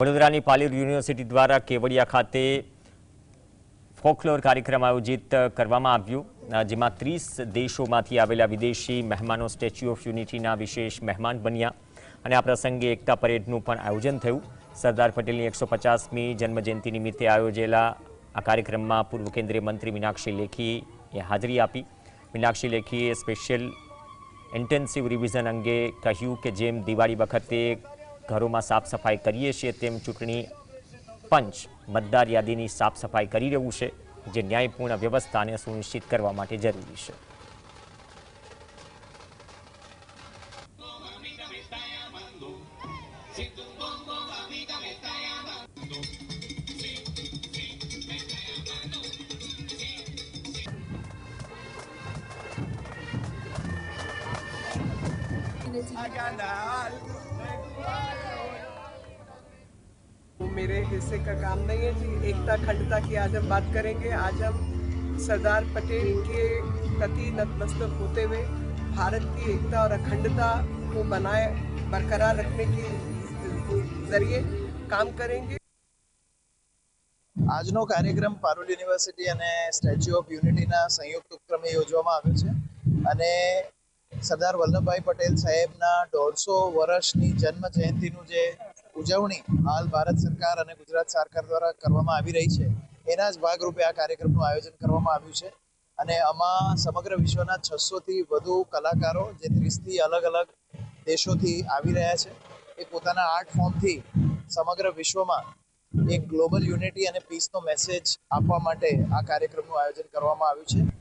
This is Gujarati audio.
વડોદરાની પાલીર યુનિવર્સિટી દ્વારા કેવડિયા ખાતે ફોકલોર કાર્યક્રમ આયોજિત કરવામાં આવ્યો, જેમાં 30 દેશોમાંથી આવેલા વિદેશી મહેમાનો સ્ટેચ્યુ ઓફ યુનિટીના વિશેષ મહેમાન બન્યા અને આ પ્રસંગે એકતા પરેડનું પણ આયોજન થયું। સરદાર પટેલની 150મી જન્મજયંતિ નિમિત્તે આયોજેલા આ કાર્યક્રમમાં પૂર્વ કેન્દ્રીય મંત્રી મીનાક્ષી લેખીએ હાજરી આપી। મીનાક્ષી લેખીએ સ્પેશિયલ ઇન્ટેન્સિવ રિવિઝન અંગે કહ્યું કે જેમ દિવાળી વખતે ઘરોમાં સાફ સફાઈ કરીએ છીએ તેમ ચૂંટણી પંચ મતદાર યાદીની સાફ સફાઈ કરી રહ્યું છે, જે ન્યાયપૂર્ણ વ્યવસ્થાને સુનિશ્ચિત કરવા માટે જરૂરી છે। मेरे हिस्से का काम नहीं है जी। एकता अखंडता की आज हम बात करेंगे। आज हम सरदार पटेल के प्रति नतमस्तक होते हुए भारत की एकता और अखंडता को बनाए बरकरार रखने के जरिए काम करेंगे। આજનો કાર્યક્રમ પારુલ યુનિવર્સિટી અને સ્ટેચ્યુ ઓફ યુનિટીના સંયુક્ત ઉપક્રમે યોજવામાં આવ્યો છે અને સરદાર વલ્લભભાઈ પટેલ સાહેબના 150 વર્ષની જન્મ જયંતિનું જે ઉજવણી હાલ ભારત સરકાર અને ગુજરાત સરકાર દ્વારા કરવામાં આવી રહી છે, એના જ ભાગરૂપે આ કાર્યક્રમનું આયોજન કરવામાં આવ્યું છે અને આમાં સમગ્ર વિશ્વના 600થી વધુ કલાકારો જે 30થી અલગ અલગ દેશોથી આવી રહ્યા છે, એ પોતાના આર્ટ ફોર્મથી સમગ્ર વિશ્વમાં એક ગ્લોબલ યુનિટી અને પીસનો મેસેજ આપવા માટે આ કાર્યક્રમનું આયોજન કરવામાં આવ્યું છે।